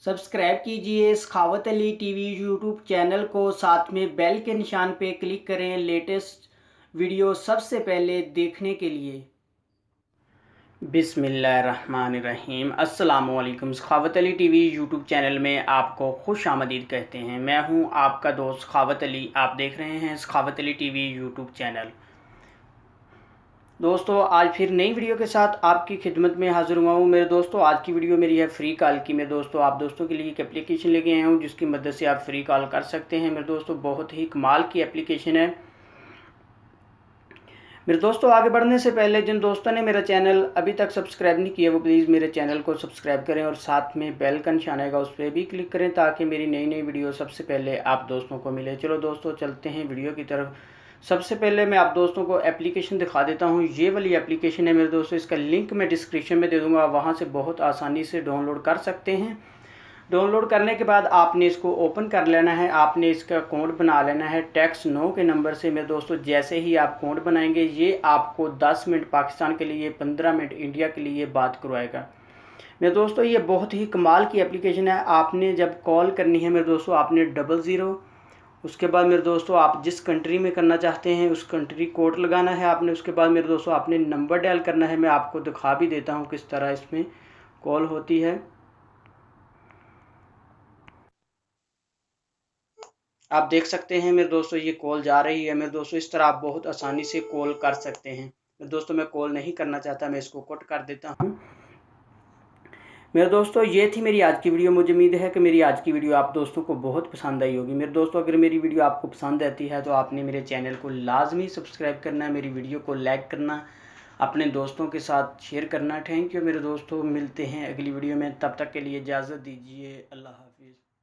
Subscribe कीजिए सखावत Ali TV YouTube channel को, साथ में बेल के निशान पे क्लिक करें लेटेस्ट वीडियो सबसे पहले देखने के लिए। बिस्मिल्लाहिर्रहमानिर्रहीम। अस्सलामुअलैकुम। सखावत अली टीवी यूट्यूब चैनल में आपको खुश आमदीद कहते हैं। मैं हूं आपका दोस्त सखावत अली। आप देख रहे हैं सखावत अली टीवी यूट्यूब चैनल। दोस्तों, आज फिर नई वीडियो के साथ आपकी खिदमत में हाज़िर हुआ हूँ। मेरे दोस्तों, आज की वीडियो मेरी है फ्री कॉल की। मेरे दोस्तों, आप दोस्तों के लिए एक एप्लीकेशन लेके आया हूँ जिसकी मदद से आप फ्री कॉल कर सकते हैं। मेरे दोस्तों, बहुत ही कमाल की एप्लीकेशन है। मेरे दोस्तों, आगे बढ़ने से पहले जिन दोस्तों ने मेरा चैनल अभी तक सब्सक्राइब नहीं किया वो प्लीज़ मेरे चैनल को सब्सक्राइब करें और साथ में बेल का निशान आएगा उस पर भी क्लिक करें ताकि मेरी नई नई वीडियो सबसे पहले आप दोस्तों को मिले। चलो दोस्तों, चलते हैं वीडियो की तरफ। सबसे पहले मैं आप दोस्तों को एप्लीकेशन दिखा देता हूँ। ये वाली एप्लीकेशन है मेरे दोस्तों, इसका लिंक मैं डिस्क्रिप्शन में दे दूँगा। आप वहाँ से बहुत आसानी से डाउनलोड कर सकते हैं। डाउनलोड करने के बाद आपने इसको ओपन कर लेना है। आपने इसका कोड बना लेना है टैक्स 9 के नंबर से। मेरे दोस्तों, जैसे ही आप कोड बनाएंगे ये आपको 10 मिनट पाकिस्तान के लिए, 15 मिनट इंडिया के लिए बात करवाएगा। मेरे दोस्तों, ये बहुत ही कमाल की एप्लीकेशन है। आपने जब कॉल करनी है मेरे दोस्तों, आपने 00, उसके बाद मेरे दोस्तों आप जिस कंट्री में करना चाहते हैं उस कंट्री कोड लगाना है आपने। उसके बाद मेरे दोस्तों आपने नंबर डायल करना है। मैं आपको दिखा भी देता हूँ किस तरह इसमें कॉल होती है। आप देख सकते हैं मेरे दोस्तों, ये कॉल जा रही है। मेरे दोस्तों, इस तरह आप बहुत आसानी से कॉल कर सकते हैं। मेरे दोस्तों, मैं कॉल नहीं करना चाहता, मैं इसको कट कर देता हूँ। मेरे दोस्तों, ये थी मेरी आज की वीडियो। मुझे उम्मीद है कि मेरी आज की वीडियो आप दोस्तों को बहुत पसंद आई होगी। मेरे दोस्तों, अगर मेरी वीडियो आपको पसंद आती है तो आपने मेरे चैनल को लाजमी सब्सक्राइब करना है, मेरी वीडियो को लाइक करना, अपने दोस्तों के साथ शेयर करना। थैंक यू मेरे दोस्तों, मिलते हैं अगली वीडियो में। तब तक के लिए इजाज़त दीजिए। अल्लाह हाफिज़।